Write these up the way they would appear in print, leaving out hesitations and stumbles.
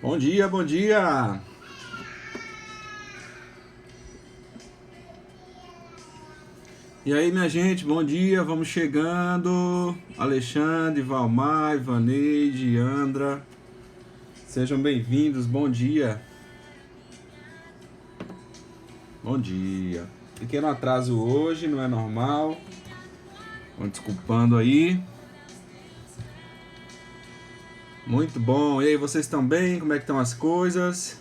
Bom dia, bom dia! E aí, minha gente, bom dia, vamos chegando. Alexandre, Valmar, Ivaneide, Andra, sejam bem-vindos, bom dia. Bom dia. Pequeno atraso hoje, não é normal. Vão desculpando aí. Muito bom. E aí, vocês estão bem? Como é que estão as coisas?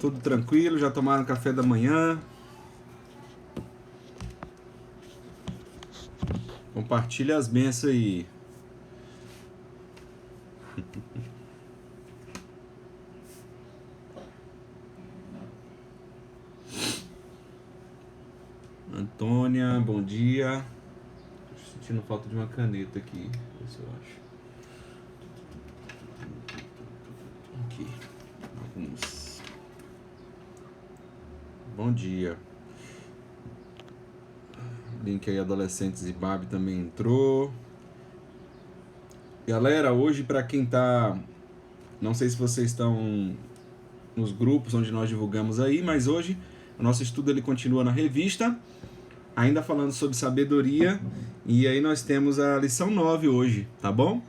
Tudo tranquilo? Já tomaram café da manhã? Compartilha as bênçãos aí. Antônia, bom dia. Tô sentindo falta de uma caneta aqui. Deixa eu acho. Aqui. Alguns. Bom dia. Link aí, Adolescentes e Barbie também entrou. Galera, hoje para quem tá... Não sei se vocês estão nos grupos onde nós divulgamos aí, mas hoje o nosso estudo ele continua na revista, ainda falando sobre sabedoria, e aí nós temos a lição 9 hoje, tá bom?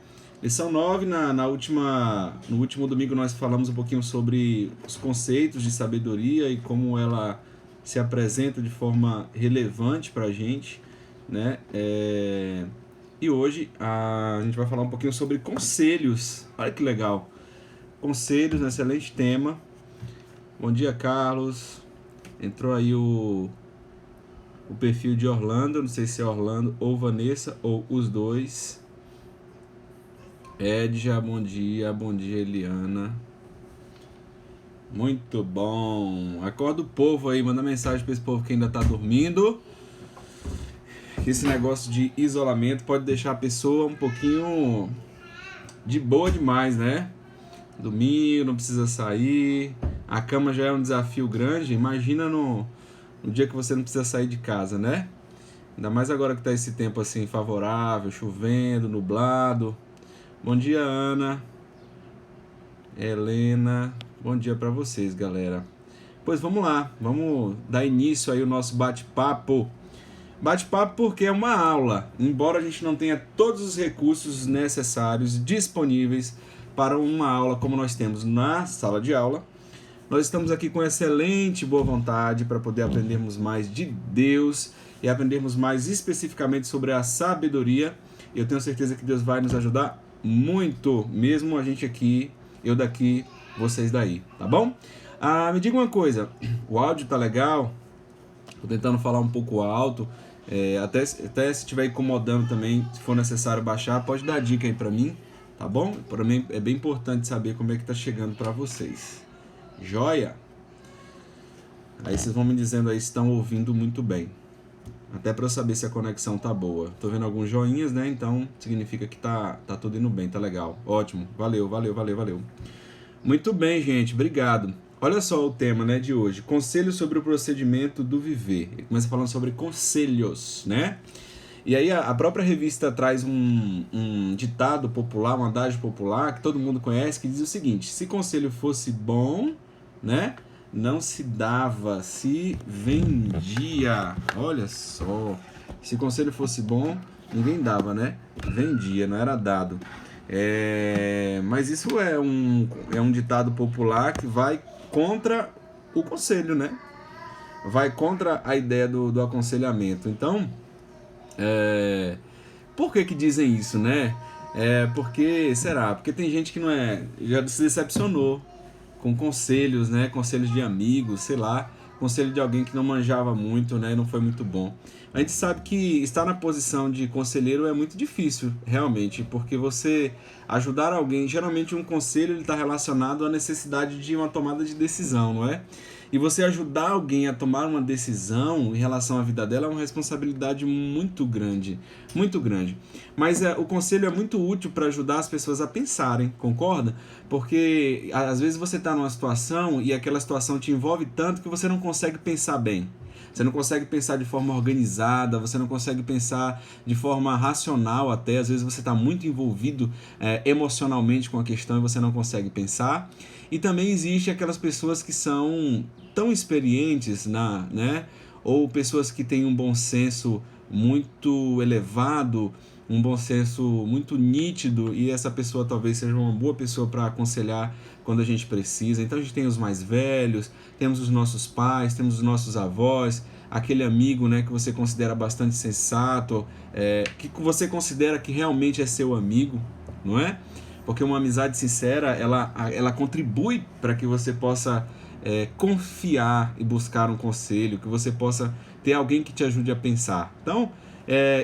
Lição 9, no último domingo nós falamos um pouquinho sobre os conceitos de sabedoria e como ela se apresenta de forma relevante para a gente, né? E hoje a gente vai falar um pouquinho sobre conselhos. Olha que legal. Conselhos, um excelente tema. Bom dia, Carlos. Entrou aí o perfil de Orlando, não sei se é Orlando ou Vanessa, ou os dois. Edja, bom dia, Eliana. Muito bom. Acorda o povo aí, manda mensagem para esse povo que ainda tá dormindo. Que esse negócio de isolamento pode deixar a pessoa um pouquinho de boa demais, né? Domingo, não precisa sair. A cama já é um desafio grande. Imagina no dia que você não precisa sair de casa, né? Ainda mais agora que tá esse tempo assim favorável, chovendo, nublado. Bom dia, Ana. Helena. Bom dia para vocês, galera. Pois vamos lá, vamos dar início aí ao nosso bate-papo. Bate-papo porque é uma aula, embora a gente não tenha todos os recursos necessários disponíveis para uma aula como nós temos na sala de aula. Nós estamos aqui com excelente boa vontade para poder aprendermos mais de Deus e aprendermos mais especificamente sobre a sabedoria. Eu tenho certeza que Deus vai nos ajudar muito, mesmo a gente aqui, eu daqui, vocês daí, tá bom? Me diga uma coisa, o áudio tá legal? Tô tentando falar um pouco alto, até se estiver incomodando também, se for necessário baixar, pode dar dica aí pra mim, tá bom? Para mim é bem importante saber como é que tá chegando pra vocês. Joia? Aí vocês vão me dizendo aí se estão ouvindo muito bem. Até para eu saber se a conexão tá boa. Tô vendo alguns joinhas, né? Então significa que tá tudo indo bem, tá legal. Ótimo. Valeu. Muito bem, gente. Obrigado. Olha só o tema, né, de hoje. Conselhos sobre o procedimento do viver. Ele começa falando sobre conselhos, né? E aí a própria revista traz um ditado popular, um adágio popular que todo mundo conhece, que diz o seguinte: se conselho fosse bom, né, não se dava, se vendia. Olha só, se conselho fosse bom, ninguém dava, né? Vendia, não era dado. Mas isso é um ditado popular que vai contra o conselho, né? Vai contra a ideia do aconselhamento. Então, por que dizem isso, né? Porque, será? Porque tem gente que já se decepcionou com conselhos, né? Conselhos de amigos, sei lá. Conselho de alguém que não manjava muito, né? Não foi muito bom. A gente sabe que estar na posição de conselheiro é muito difícil, realmente, porque você ajudar alguém, geralmente um conselho está relacionado à necessidade de uma tomada de decisão, não é? E você ajudar alguém a tomar uma decisão em relação à vida dela é uma responsabilidade muito grande, muito grande. Mas o conselho é muito útil para ajudar as pessoas a pensarem, concorda? Porque às vezes você está numa situação e aquela situação te envolve tanto que você não consegue pensar bem. Você não consegue pensar de forma organizada, você não consegue pensar de forma racional até. Às vezes você está muito envolvido emocionalmente com a questão e você não consegue pensar. E também existe aquelas pessoas que são tão experientes, né? Ou pessoas que têm um bom senso muito elevado, um bom senso muito nítido, e essa pessoa talvez seja uma boa pessoa para aconselhar quando a gente precisa. Então a gente tem os mais velhos, temos os nossos pais, temos os nossos avós, aquele amigo, né, que você considera bastante sensato, que você considera que realmente é seu amigo, não é? Porque uma amizade sincera, ela contribui para que você possa confiar e buscar um conselho, que você possa ter alguém que te ajude a pensar. Então,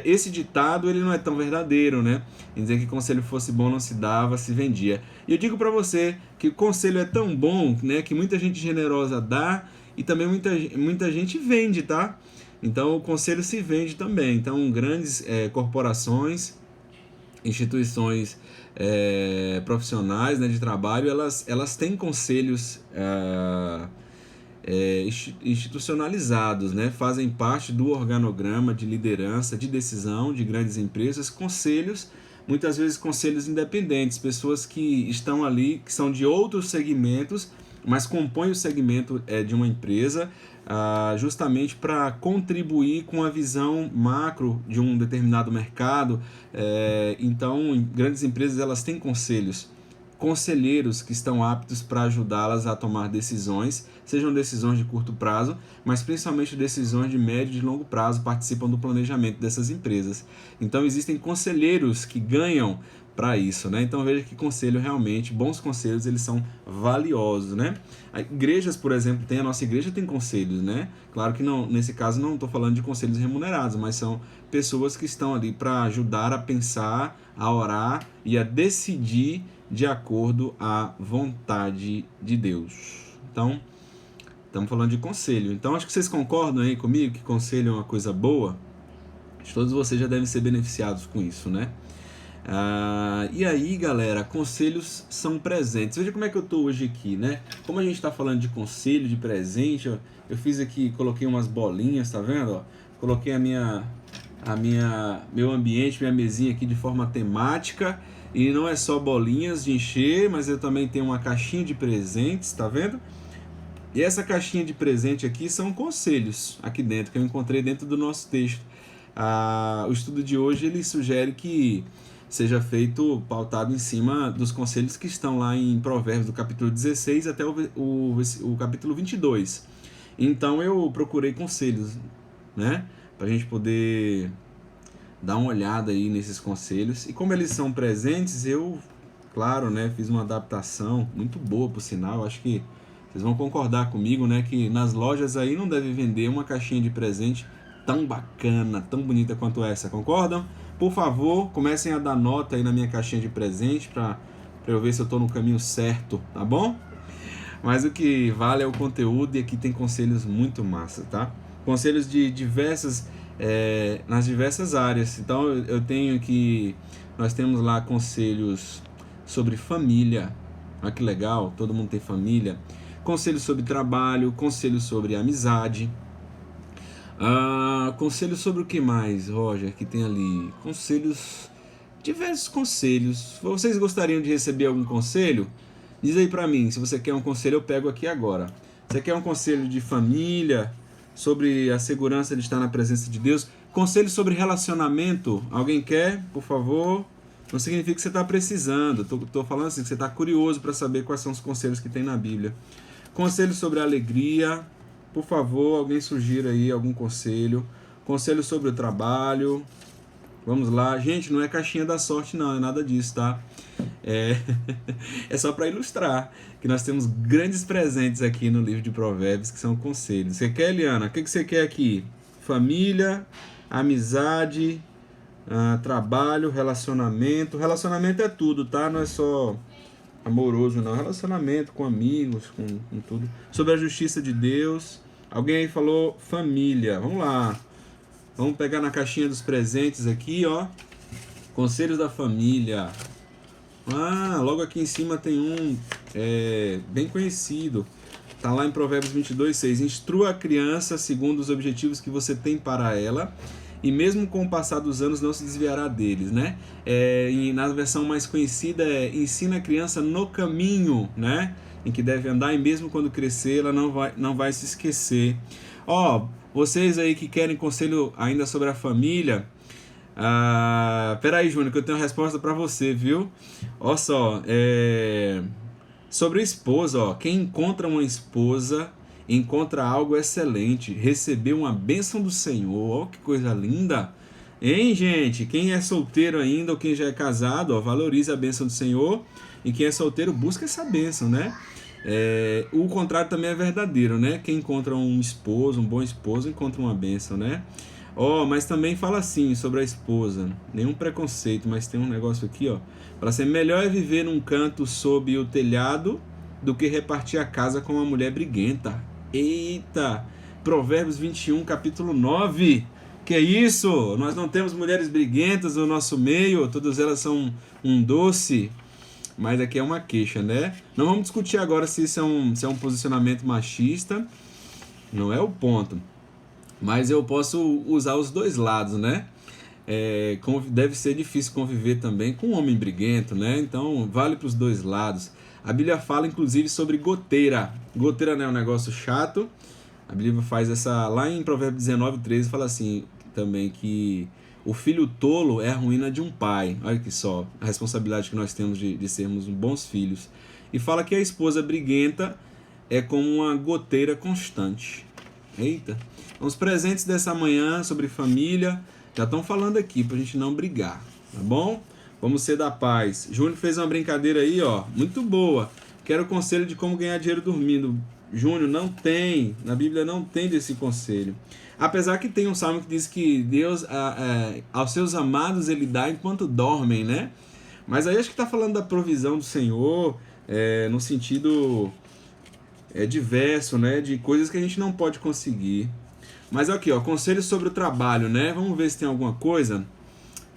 esse ditado ele não é tão verdadeiro, né? Em dizer que conselho fosse bom não se dava, se vendia. E eu digo para você que o conselho é tão bom, né, que muita gente generosa dá e também muita gente vende, tá? Então o conselho se vende também. Então grandes corporações, instituições profissionais, né, de trabalho, elas têm conselhos institucionalizados, né? Fazem parte do organograma de liderança, de decisão de grandes empresas, conselhos, muitas vezes conselhos independentes, pessoas que estão ali, que são de outros segmentos, mas compõem o segmento de uma empresa, justamente para contribuir com a visão macro de um determinado mercado. Então, grandes empresas elas têm conselheiros que estão aptos para ajudá-las a tomar decisões, sejam decisões de curto prazo, mas principalmente decisões de médio e de longo prazo, participam do planejamento dessas empresas. Então existem conselheiros que ganham para isso, né? Então veja que conselho realmente, bons conselhos, eles são valiosos, né? Igrejas, por exemplo, a nossa igreja tem conselhos, né? Claro que não, nesse caso não estou falando de conselhos remunerados, mas são pessoas que estão ali para ajudar a pensar, a orar e a decidir de acordo à vontade de Deus. Então, estamos falando de conselho. Então, acho que vocês concordam aí comigo que conselho é uma coisa boa? Acho que todos vocês já devem ser beneficiados com isso, né? E aí, galera, conselhos são presentes. Veja como é que eu estou hoje aqui, né? Como a gente está falando de conselho, de presente, eu fiz aqui, coloquei umas bolinhas, tá vendo? Ó, coloquei meu ambiente, minha mesinha aqui de forma temática. E não é só bolinhas de encher, mas eu também tenho uma caixinha de presentes, tá vendo? E essa caixinha de presente aqui são conselhos aqui dentro, que eu encontrei dentro do nosso texto. O estudo de hoje ele sugere que seja feito pautado em cima dos conselhos que estão lá em Provérbios, do capítulo 16 até o capítulo 22. Então eu procurei conselhos, né, para a gente poder dar uma olhada aí nesses conselhos. E como eles são presentes, eu, claro, né, fiz uma adaptação muito boa, por sinal. Acho que vocês vão concordar comigo, né, que nas lojas aí não deve vender uma caixinha de presente tão bacana, tão bonita quanto essa. Concordam? Por favor, comecem a dar nota aí na minha caixinha de presente para eu ver se eu estou no caminho certo, tá bom? Mas o que vale é o conteúdo, e aqui tem conselhos muito massa, tá? Conselhos de nas diversas áreas. Então eu tenho aqui, nós temos lá conselhos sobre família. Olha que legal, todo mundo tem família. Conselhos sobre trabalho, conselhos sobre amizade. Conselhos sobre o que mais, Roger, que tem ali? Diversos conselhos. Vocês gostariam de receber algum conselho? Diz aí pra mim, se você quer um conselho, eu pego aqui agora. Você quer um conselho de família, sobre a segurança de estar na presença de Deus? Conselho sobre relacionamento, alguém quer, por favor? Não significa que você está precisando, estou falando assim, que você está curioso para saber quais são os conselhos que tem na Bíblia. Conselho sobre alegria, por favor, alguém sugira aí algum conselho. Conselho sobre o trabalho. Vamos lá. Gente, não é caixinha da sorte não, é nada disso, tá? É só para ilustrar que nós temos grandes presentes aqui no livro de Provérbios, que são conselhos. Você quer, Eliana? O que você quer aqui? Família, amizade, trabalho, relacionamento. Relacionamento é tudo, tá? Não é só amoroso, não. Relacionamento com amigos, com tudo. Sobre a justiça de Deus. Alguém aí falou família. Vamos lá. Vamos pegar na caixinha dos presentes aqui, ó. Conselhos da família. Logo aqui em cima tem um bem conhecido. Está lá em Provérbios 22:6. Instrua a criança segundo os objetivos que você tem para ela, e mesmo com o passar dos anos não se desviará deles, né? Na versão mais conhecida ensina a criança no caminho, né? Em que deve andar, e mesmo quando crescer ela não vai se esquecer. Vocês aí que querem conselho ainda sobre a família, peraí, Júnior, que eu tenho uma resposta para você, viu? Olha só, sobre a esposa, quem encontra uma esposa encontra algo excelente, recebeu uma bênção do Senhor. Que coisa linda, hein, gente? Quem é solteiro ainda ou quem já é casado, valorize a bênção do Senhor, e quem é solteiro busca essa bênção, né? O contrário também é verdadeiro, né? Quem encontra um esposo, um bom esposo, encontra uma bênção, né? Mas também fala assim sobre a esposa, nenhum preconceito, mas tem um negócio aqui, fala assim: melhor é viver num canto sob o telhado do que repartir a casa com uma mulher briguenta. Eita! Provérbios 21, capítulo 9. Que isso? Nós não temos mulheres briguentas no nosso meio, todas elas são um doce. Mas aqui é uma queixa, né? Não vamos discutir agora se isso é um posicionamento machista, não é o ponto. Mas eu posso usar os dois lados, né? Deve ser difícil conviver também com um homem briguento, né? Então vale para os dois lados. A Bíblia fala inclusive sobre goteira. Goteira não é um negócio chato. A Bíblia faz essa, lá em Provérbios 19:13, fala assim também, que o filho tolo é a ruína de um pai. Olha que só, a responsabilidade que nós temos de sermos bons filhos. E fala que a esposa briguenta é como uma goteira constante. Eita! Os presentes dessa manhã sobre família já estão falando aqui pra gente não brigar, tá bom? Vamos ser da paz. Júnior fez uma brincadeira aí, muito boa. Quero conselho de como ganhar dinheiro dormindo. Júnior, não tem. Na Bíblia não tem desse conselho. Apesar que tem um salmo que diz que Deus, aos seus amados, ele dá enquanto dormem, né? Mas aí acho que está falando da provisão do Senhor, no sentido diverso, né? De coisas que a gente não pode conseguir. Mas aqui, conselhos sobre o trabalho, né? Vamos ver se tem alguma coisa.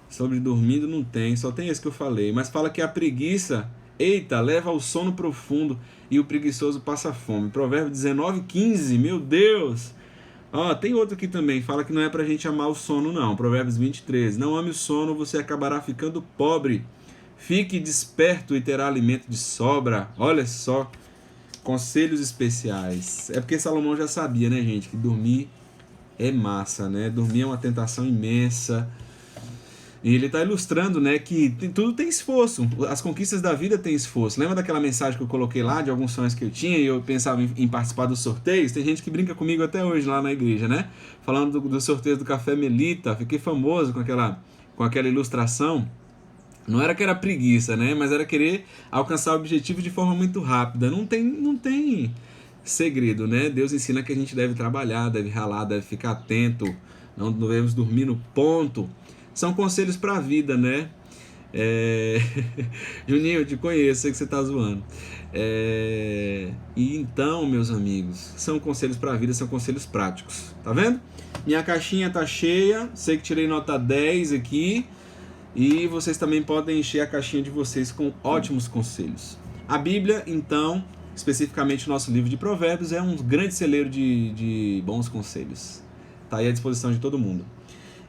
Sobre dormindo não tem, só tem esse que eu falei. Mas fala que a preguiça, leva ao sono profundo, e o preguiçoso passa fome. Provérbios 19:15, meu Deus! Tem outro aqui também, fala que não é pra gente amar o sono não. Provérbios 20:13, não ame o sono, você acabará ficando pobre. Fique desperto e terá alimento de sobra. Olha só, conselhos especiais. É porque Salomão já sabia, né, gente, que dormir é massa, né? Dormir é uma tentação imensa. E ele está ilustrando, né, que tudo tem esforço. As conquistas da vida têm esforço. Lembra daquela mensagem que eu coloquei lá, de alguns sonhos que eu tinha, e eu pensava em participar dos sorteios? Tem gente que brinca comigo até hoje lá na igreja, né? Falando do sorteio do Café Melita. Fiquei famoso com aquela ilustração. Não era que era preguiça, né? Mas era querer alcançar o objetivo de forma muito rápida. Não tem segredo, né? Deus ensina que a gente deve trabalhar, deve ralar, deve ficar atento. Não devemos dormir no ponto. São conselhos para a vida, né? Juninho, eu te conheço, sei que você tá zoando. E então, meus amigos, são conselhos para a vida, são conselhos práticos. Tá vendo? Minha caixinha tá cheia, sei que tirei nota 10 aqui. E vocês também podem encher a caixinha de vocês com ótimos conselhos. A Bíblia, então, especificamente o nosso livro de Provérbios, é um grande celeiro de bons conselhos. Tá aí à disposição de todo mundo.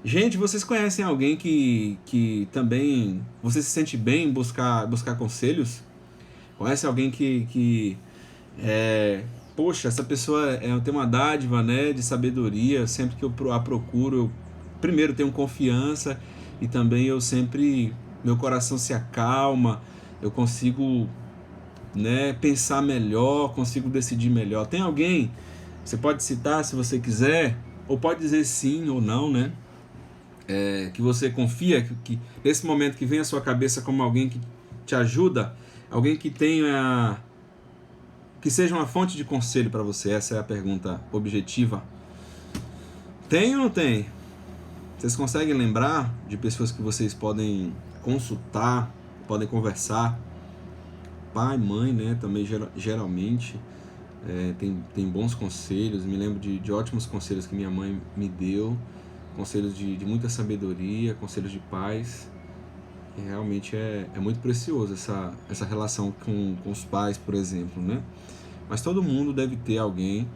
Gente, vocês conhecem alguém que também você se sente bem em buscar conselhos? Conhece alguém poxa, essa pessoa tem uma dádiva, né, de sabedoria. Sempre que eu a procuro, eu primeiro tenho confiança, e também meu coração se acalma, eu consigo, né, pensar melhor, consigo decidir melhor. Tem alguém? Você pode citar se você quiser, ou pode dizer sim ou não, né? Que você confia, que nesse momento que vem à sua cabeça como alguém que te ajuda, alguém que seja uma fonte de conselho para você. Essa é a pergunta objetiva. Tem ou não tem? Vocês conseguem lembrar de pessoas que vocês podem consultar, podem conversar? Pai, mãe, né? Também geralmente tem bons conselhos. Me lembro de ótimos conselhos que minha mãe me deu. Conselhos de muita sabedoria, conselhos de paz. E realmente é muito precioso essa relação com os pais, por exemplo, né? mas todo mundo deve ter alguém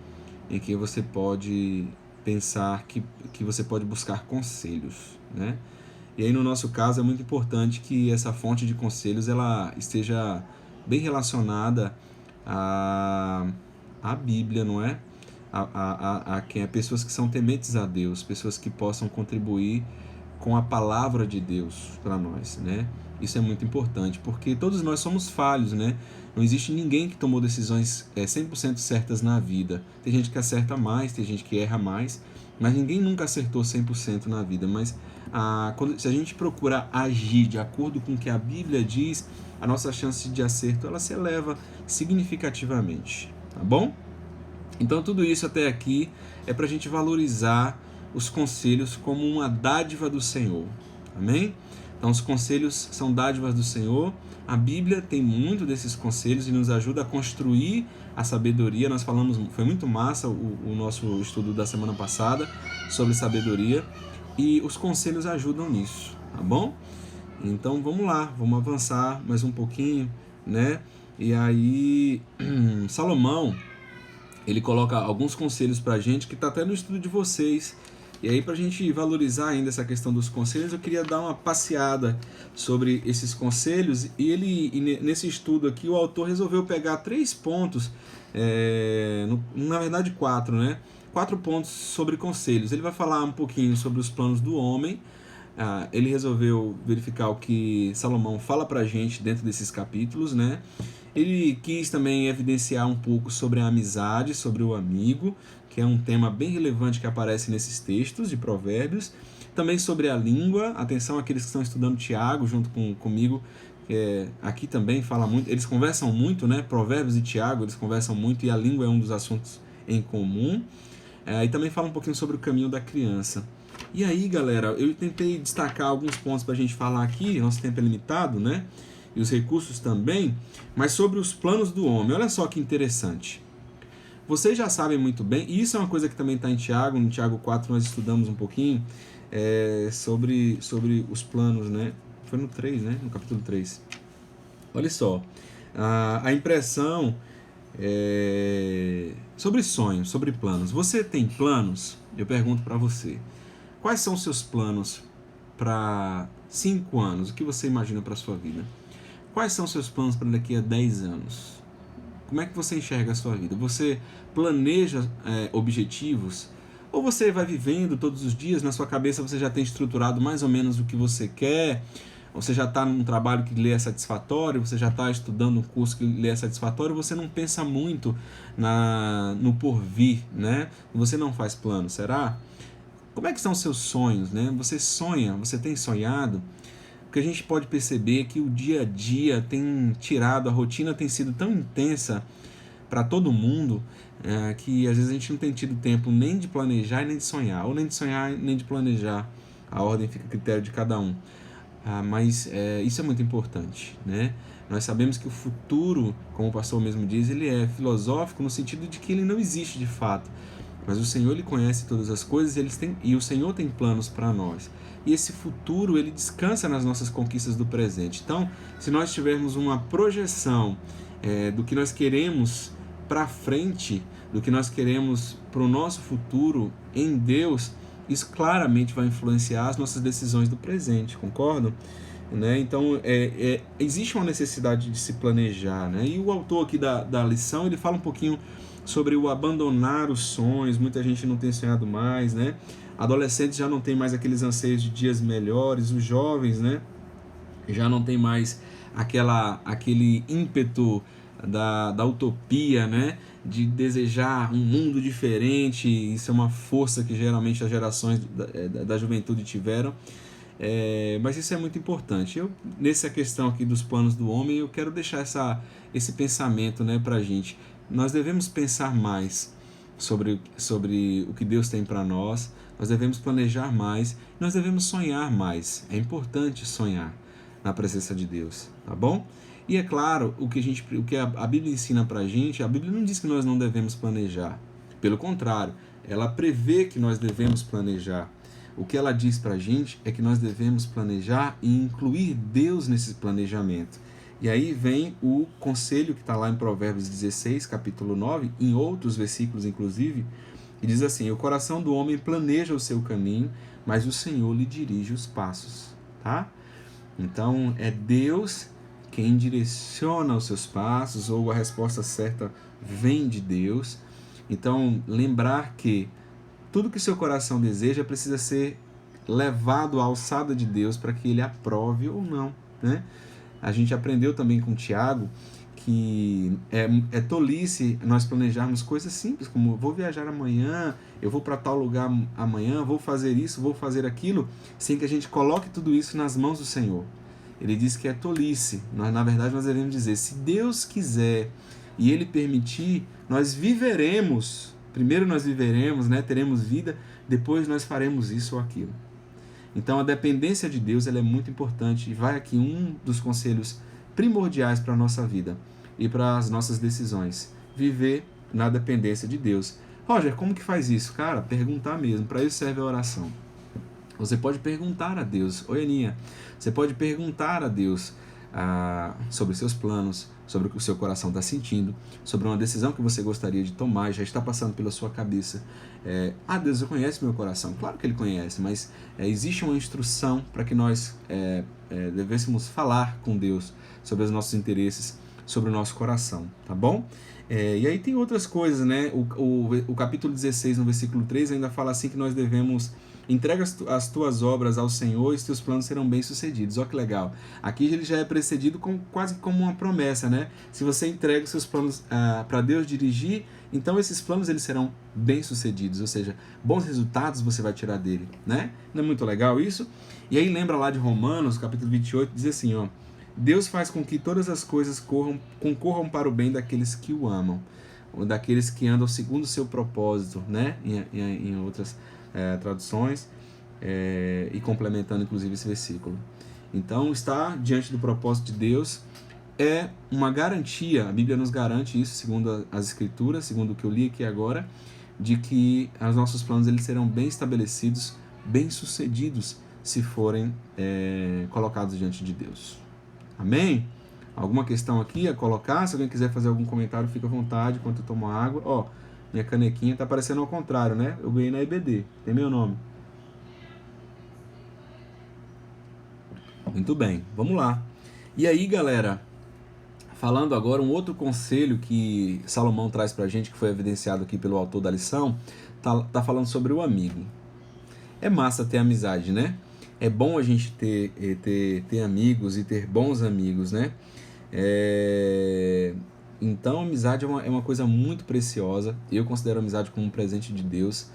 em quem você pode pensar que você pode buscar conselhos, né? E aí no nosso caso é muito importante que essa fonte de conselhos ela esteja bem relacionada à Bíblia, não é? A quem é pessoas que são tementes a Deus, pessoas que possam contribuir com a palavra de Deus para nós, né? Isso é muito importante, porque todos nós somos falhos, né? Não existe ninguém que tomou decisões 100% certas na vida. Tem gente que acerta mais, tem gente que erra mais, mas ninguém nunca acertou 100% na vida. Mas se a gente procura agir de acordo com o que a Bíblia diz, a nossa chance de acerto ela se eleva significativamente, tá bom? Então tudo isso até aqui é para a gente valorizar os conselhos como uma dádiva do Senhor, amém? Então os conselhos são dádivas do Senhor, a Bíblia tem muito desses conselhos e nos ajuda a construir a sabedoria. Nós falamos, foi muito massa o nosso estudo da semana passada sobre sabedoria e os conselhos ajudam nisso, tá bom? Então vamos lá, vamos avançar mais um pouquinho, né? E aí Salomão, ele coloca alguns conselhos pra gente que tá até no estudo de vocês. E aí, pra gente valorizar ainda essa questão dos conselhos, eu queria dar uma passeada sobre esses conselhos. E nesse estudo aqui, o autor resolveu pegar 3 pontos, na verdade 4, né? 4 pontos sobre conselhos. Ele vai falar um pouquinho sobre os planos do homem. Ele resolveu verificar o que Salomão fala pra gente dentro desses capítulos, né? Ele quis também evidenciar um pouco sobre a amizade, sobre o amigo, que é um tema bem relevante que aparece nesses textos de Provérbios. Também sobre a língua, atenção àqueles que estão estudando Tiago junto comigo, aqui também fala muito, eles conversam muito, né? Provérbios e Tiago, eles conversam muito e a língua é um dos assuntos em comum. E também fala um pouquinho sobre o caminho da criança. E aí, galera, eu tentei destacar alguns pontos para a gente falar aqui, nosso tempo é limitado, né? E os recursos também, mas sobre os planos do homem. Olha só que interessante. Vocês já sabem muito bem, e isso é uma coisa que também está em Tiago, no Tiago 4 nós estudamos um pouquinho sobre os planos, né? Foi no 3, né? No capítulo 3. Olha só, a impressão sobre sonhos, sobre planos. Você tem planos? Eu pergunto para você. Quais são os seus planos para 5 anos? O que você imagina para a sua vida? Quais são os seus planos para daqui a 10 anos? Como é que você enxerga a sua vida? Você planeja objetivos? Ou você vai vivendo todos os dias, na sua cabeça você já tem estruturado mais ou menos o que você quer? Ou você já está num trabalho que lhe é satisfatório? Você já está estudando um curso que lhe é satisfatório? Você não pensa muito no porvir, né? Você não faz plano, será? Como é que são os seus sonhos, né? Você sonha, você tem sonhado? Porque a gente pode perceber que o dia a dia tem tirado, a rotina tem sido tão intensa para todo mundo que às vezes a gente não tem tido tempo nem de planejar e nem de sonhar, ou nem de sonhar nem de planejar. A ordem fica a critério de cada um. Mas isso é muito importante, né? Nós sabemos que o futuro, como o pastor mesmo diz, ele é filosófico no sentido de que ele não existe de fato. Mas o Senhor, ele conhece todas as coisas e o Senhor tem planos para nós. E esse futuro, ele descansa nas nossas conquistas do presente. Então, se nós tivermos uma projeção do que nós queremos para frente, do que nós queremos para o nosso futuro em Deus, isso claramente vai influenciar as nossas decisões do presente, concordam? Né? Então, existe uma necessidade de se planejar, né? E o autor aqui da lição, ele fala um pouquinho sobre o abandonar os sonhos. Muita gente não tem sonhado mais, né? Adolescentes já não tem mais aqueles anseios de dias melhores, os jovens, né? Já não tem mais aquele ímpeto da utopia, né? De desejar um mundo diferente. Isso é uma força que geralmente as gerações da juventude tiveram. Mas isso é muito importante. Nessa questão aqui dos planos do homem, eu quero deixar esse pensamento, né, pra gente. Nós devemos pensar mais sobre o que Deus tem para nós, nós devemos planejar mais, nós devemos sonhar mais. É importante sonhar na presença de Deus, tá bom? E é claro, o que a Bíblia ensina para a gente, a Bíblia não diz que nós não devemos planejar. Pelo contrário, ela prevê que nós devemos planejar. O que ela diz para a gente é que nós devemos planejar e incluir Deus nesse planejamento. E aí vem o conselho que está lá em Provérbios 16, capítulo 9, em outros versículos inclusive, e diz assim: o coração do homem planeja o seu caminho, mas o Senhor lhe dirige os passos. Tá? Então é Deus quem direciona os seus passos, ou a resposta certa vem de Deus. Então lembrar que tudo que seu coração deseja precisa ser levado à alçada de Deus para que ele aprove ou não, né? A gente aprendeu também com o Tiago que é tolice nós planejarmos coisas simples, como vou viajar amanhã, eu vou para tal lugar amanhã, vou fazer isso, vou fazer aquilo, sem que a gente coloque tudo isso nas mãos do Senhor. Ele diz que é tolice. Na verdade, nós devemos dizer, se Deus quiser e Ele permitir, nós viveremos. Primeiro nós viveremos, né? Teremos vida, depois nós faremos isso ou aquilo. Então a dependência de Deus ela é muito importante, e vai aqui um dos conselhos primordiais para a nossa vida e para as nossas decisões. Viver na dependência de Deus. Roger, como que faz isso? Cara, perguntar mesmo. Para isso serve a oração. Você pode perguntar a Deus. Oi, Aninha. Você pode perguntar a Deus sobre seus planos, sobre o que o seu coração está sentindo, sobre uma decisão que você gostaria de tomar, já está passando pela sua cabeça. Deus conhece meu coração. Claro que Ele conhece, mas existe uma instrução para que nós devêssemos falar com Deus sobre os nossos interesses, sobre o nosso coração, tá bom? E aí tem outras coisas, né? O capítulo 16, no versículo 3, ainda fala assim que nós devemos entrega as tuas obras ao Senhor e os teus planos serão bem-sucedidos. Olha que legal. Aqui ele já é precedido quase como uma promessa, né? Se você entrega os seus planos para Deus dirigir, então esses planos eles serão bem-sucedidos, ou seja, bons resultados você vai tirar dele, né? Não é muito legal isso? E aí lembra lá de Romanos, capítulo 28, diz assim, ó: Deus faz com que todas as coisas concorram para o bem daqueles que o amam, ou daqueles que andam segundo o seu propósito, né? Em outras traduções, e complementando inclusive esse versículo. Então, estar diante do propósito de Deus é uma garantia, a Bíblia nos garante isso, segundo as Escrituras, segundo o que eu li aqui agora, de que os nossos planos eles serão bem estabelecidos, bem sucedidos, se forem colocados diante de Deus. Amém? Alguma questão aqui a colocar? Se alguém quiser fazer algum comentário, fica à vontade enquanto eu tomo água. Ó, minha canequinha tá parecendo ao contrário, né? Eu ganhei na EBD. Tem meu nome. Muito bem, vamos lá. E aí, galera, falando agora um outro conselho que Salomão traz pra gente, que foi evidenciado aqui pelo autor da lição, tá falando sobre o amigo. É massa ter amizade, né? É bom a gente ter amigos e ter bons amigos, né? Então, a amizade é uma coisa muito preciosa. Eu considero a amizade como um presente de Deus.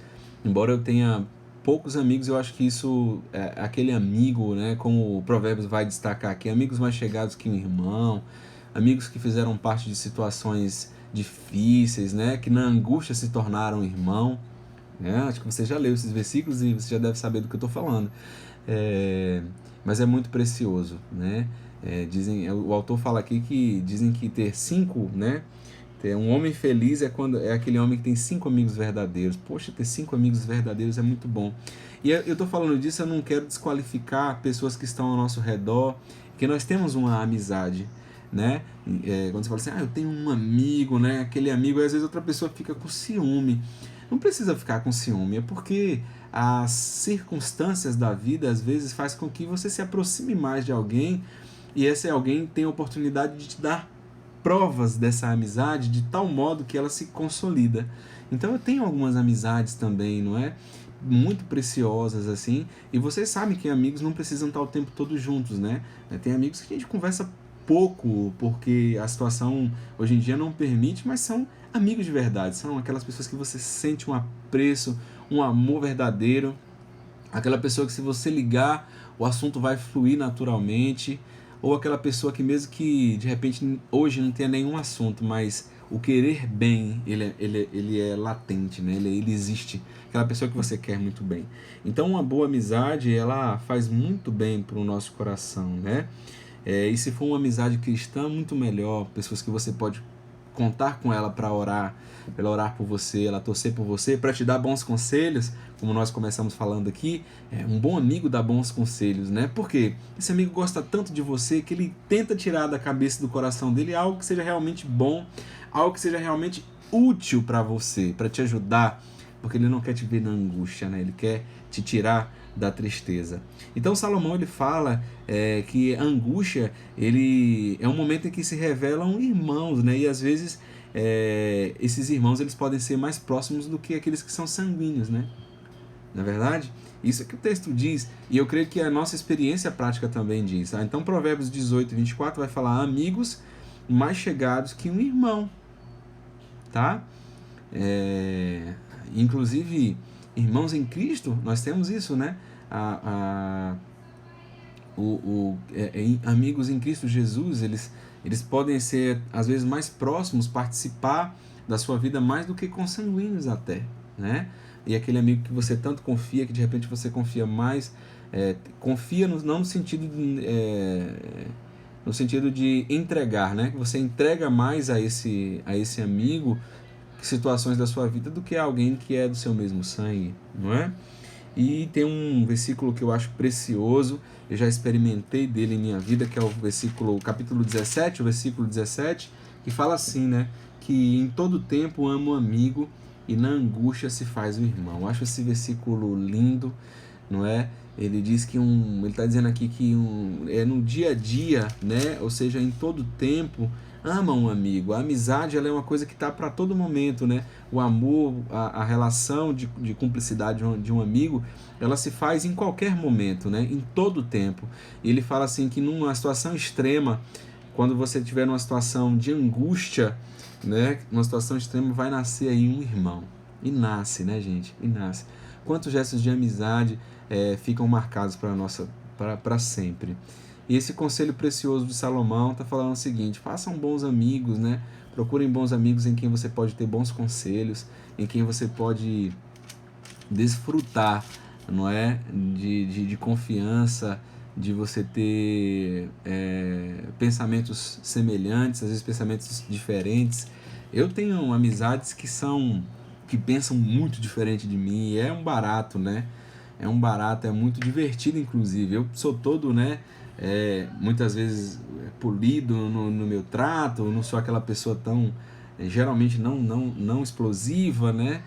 Embora eu tenha poucos amigos, eu acho que isso aquele amigo, né? Como o Provérbios vai destacar aqui, amigos mais chegados que um irmão, amigos que fizeram parte de situações difíceis, né? Que na angústia se tornaram irmão. Acho que você já leu esses versículos e você já deve saber do que eu estou falando. Mas é muito precioso, né? O autor fala aqui que dizem que ter 5, né? Ter um homem feliz é aquele homem que tem 5 amigos verdadeiros. Poxa, ter 5 amigos verdadeiros é muito bom. E eu estou falando disso, eu não quero desqualificar pessoas que estão ao nosso redor, que nós temos uma amizade, né? Quando você fala assim, eu tenho um amigo, né? Aquele amigo, e às vezes outra pessoa fica com ciúme. Não precisa ficar com ciúme, é porque as circunstâncias da vida às vezes faz com que você se aproxime mais de alguém e esse alguém tem a oportunidade de te dar provas dessa amizade de tal modo que ela se consolida. Então eu tenho algumas amizades também, não é? Muito preciosas assim, e vocês sabem que amigos não precisam estar o tempo todo juntos, né? Tem amigos que a gente conversa pouco porque a situação hoje em dia não permite, mas são amigos de verdade, são aquelas pessoas que você sente um apreço, um amor verdadeiro, aquela pessoa que se você ligar, o assunto vai fluir naturalmente, ou aquela pessoa que mesmo que de repente hoje não tenha nenhum assunto, mas o querer bem, ele é latente, né? Ele existe, aquela pessoa que você quer muito bem. Então uma boa amizade, ela faz muito bem para o nosso coração, né? E se for uma amizade cristã, muito melhor, pessoas que você pode contar com ela para orar, pra ela orar por você, ela torcer por você, para te dar bons conselhos, como nós começamos falando aqui. Um bom amigo dá bons conselhos, né? Porque esse amigo gosta tanto de você que ele tenta tirar da cabeça e do coração dele algo que seja realmente bom, algo que seja realmente útil para você, para te ajudar, porque ele não quer te ver na angústia, né? Ele quer te tirar da tristeza. Então Salomão ele fala que a angústia ele é um momento em que se revelam irmãos, né? E às vezes esses irmãos eles podem ser mais próximos do que aqueles que são sanguíneos, né? Na verdade, isso é que o texto diz, e eu creio que a nossa experiência prática também diz. Tá? Então Provérbios 18, 24 vai falar amigos mais chegados que um irmão, tá? Inclusive irmãos em Cristo, nós temos isso, né? Amigos em Cristo Jesus, eles podem ser às vezes mais próximos, participar da sua vida mais do que consanguíneos até, né? E aquele amigo que você tanto confia, que de repente você confia mais, confia não no sentido no sentido de entregar, né? Que você entrega mais a esse amigo situações da sua vida do que alguém que é do seu mesmo sangue, não é? E tem um versículo que eu acho precioso, eu já experimentei dele em minha vida, que é o capítulo 17, o versículo 17, que fala assim, né? Que em todo tempo amo o amigo e na angústia se faz o irmão. Eu acho esse versículo lindo, não é? Ele diz que ele está dizendo aqui que é no dia a dia, né? Ou seja, em todo tempo, ama um amigo. A amizade ela é uma coisa que está para todo momento, né? O amor, a relação de cumplicidade de um amigo, ela se faz em qualquer momento, né? Em todo tempo. E ele fala assim que numa situação extrema, quando você estiver numa situação de angústia, né? Numa situação extrema vai nascer aí um irmão. E nasce, né, gente? E nasce. Quantos gestos de amizade ficam marcados para sempre. E esse conselho precioso de Salomão está falando o seguinte: façam bons amigos, né? Procurem bons amigos em quem você pode ter bons conselhos, em quem você pode desfrutar, não é? De confiança, de você ter pensamentos semelhantes, às vezes pensamentos diferentes. Eu tenho amizades que pensam muito diferente de mim, e é um barato, né? É um barato, é muito divertido, inclusive. Eu sou todo, né? Muitas vezes polido no meu trato, não sou aquela pessoa tão, geralmente não explosiva, né?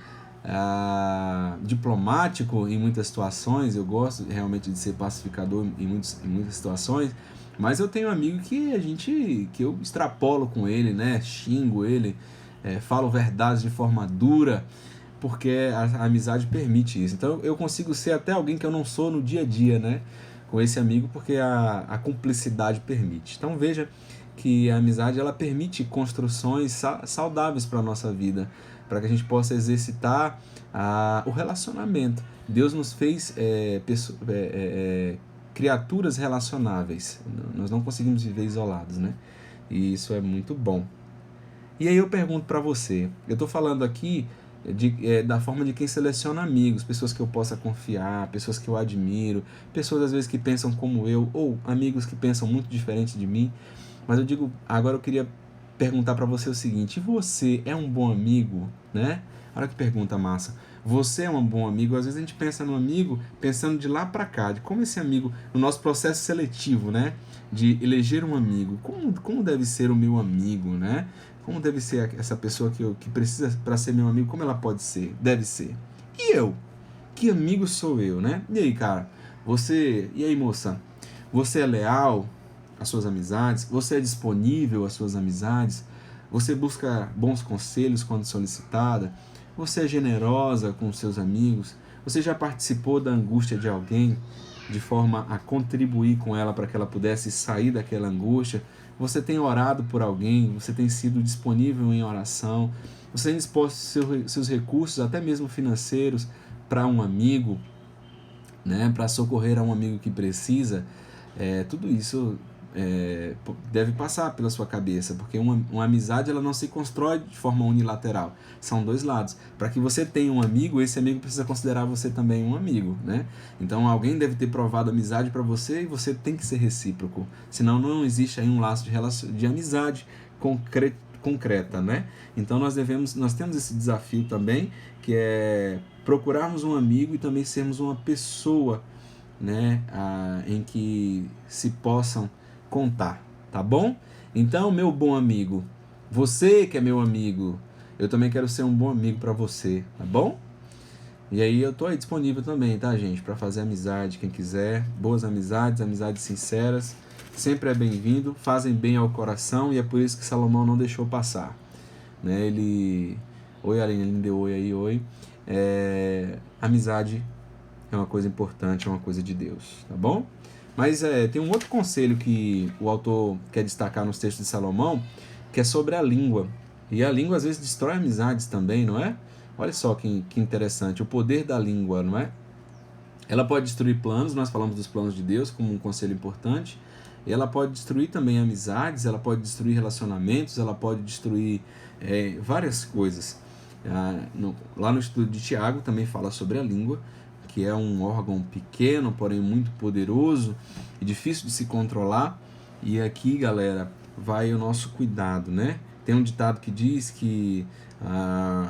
Diplomático em muitas situações. Eu gosto realmente de ser pacificador em muitas situações, mas eu tenho um amigo que eu extrapolo com ele, né? Xingo ele, falo verdades de forma dura, porque a amizade permite isso. Então eu consigo ser até alguém que eu não sou no dia a dia, né? Com esse amigo, porque a cumplicidade permite. Então veja que a amizade ela permite construções saudáveis para a nossa vida, para que a gente possa exercitar o relacionamento. Deus nos fez criaturas relacionáveis. Nós não conseguimos viver isolados, né? E isso é muito bom. E aí eu pergunto para você, eu estou falando aqui da forma de quem seleciona amigos, pessoas que eu possa confiar, pessoas que eu admiro, pessoas às vezes que pensam como eu, ou amigos que pensam muito diferente de mim. Mas agora eu queria perguntar para você o seguinte: você é um bom amigo, né? Olha que pergunta massa. Você é um bom amigo? Às vezes a gente pensa no amigo pensando de lá para cá, de como esse amigo, no nosso processo seletivo, né? De eleger um amigo, como deve ser o meu amigo, né? Como deve ser essa pessoa que precisa para ser meu amigo, como ela pode ser, deve ser. E eu? Que amigo sou eu, né? E aí, cara? E aí, moça? Você é leal às suas amizades? Você é disponível às suas amizades? Você busca bons conselhos quando solicitada? Você é generosa com os seus amigos? Você já participou da angústia de alguém de forma a contribuir com ela para que ela pudesse sair daquela angústia? Você tem orado por alguém? Você tem sido disponível em oração? Você tem disposto seus recursos, até mesmo financeiros, para um amigo, né? Para socorrer a um amigo que precisa? Tudo isso deve passar pela sua cabeça, porque uma amizade ela não se constrói de forma unilateral, são dois lados. Para que você tenha um amigo, esse amigo precisa considerar você também um amigo, né? Então alguém deve ter provado amizade para você e você tem que ser recíproco, senão não existe aí um laço de amizade concreta, né? Então nós temos esse desafio também, que é procurarmos um amigo e também sermos uma pessoa, né, em que se possam contar, tá bom? Então, meu bom amigo, você que é meu amigo, eu também quero ser um bom amigo para você, tá bom? E aí eu tô aí disponível também, tá, gente? Para fazer amizade, quem quiser, boas amizades, amizades sinceras, sempre é bem-vindo, fazem bem ao coração e é por isso que Salomão não deixou passar, né? Oi, Aline, ele me deu oi aí, oi. Amizade é uma coisa importante, é uma coisa de Deus, tá bom? Mas tem um outro conselho que o autor quer destacar nos textos de Salomão, que é sobre a língua. E a língua às vezes destrói amizades também, não é? Olha só que interessante, o poder da língua, não é? Ela pode destruir planos, nós falamos dos planos de Deus como um conselho importante, e ela pode destruir também amizades, ela pode destruir relacionamentos, ela pode destruir várias coisas. Lá no estudo de Tiago também fala sobre a língua, que é um órgão pequeno, porém muito poderoso e difícil de se controlar. E aqui, galera, vai o nosso cuidado, né? Tem um ditado que diz que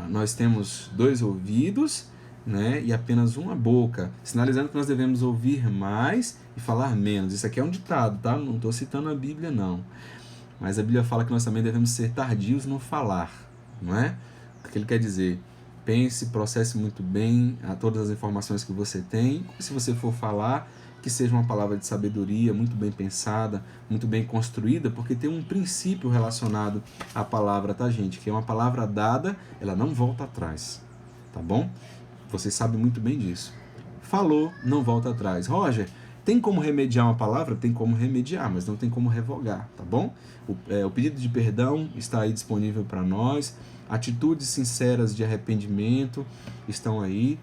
nós temos 2 ouvidos, né, e apenas uma boca, sinalizando que nós devemos ouvir mais e falar menos. Isso aqui é um ditado, tá? Não estou citando a Bíblia, não. Mas a Bíblia fala que nós também devemos ser tardios no falar, não é? O que ele quer dizer? Pense, processe muito bem todas as informações que você tem. Se você for falar, que seja uma palavra de sabedoria, muito bem pensada, muito bem construída, porque tem um princípio relacionado à palavra, tá, gente? Que é uma palavra dada, ela não volta atrás, tá bom? Você sabe muito bem disso. Falou, não volta atrás. Roger, tem como remediar uma palavra? Tem como remediar, mas não tem como revogar, tá bom? O pedido de perdão está aí disponível para nós. Atitudes sinceras de arrependimento estão aí.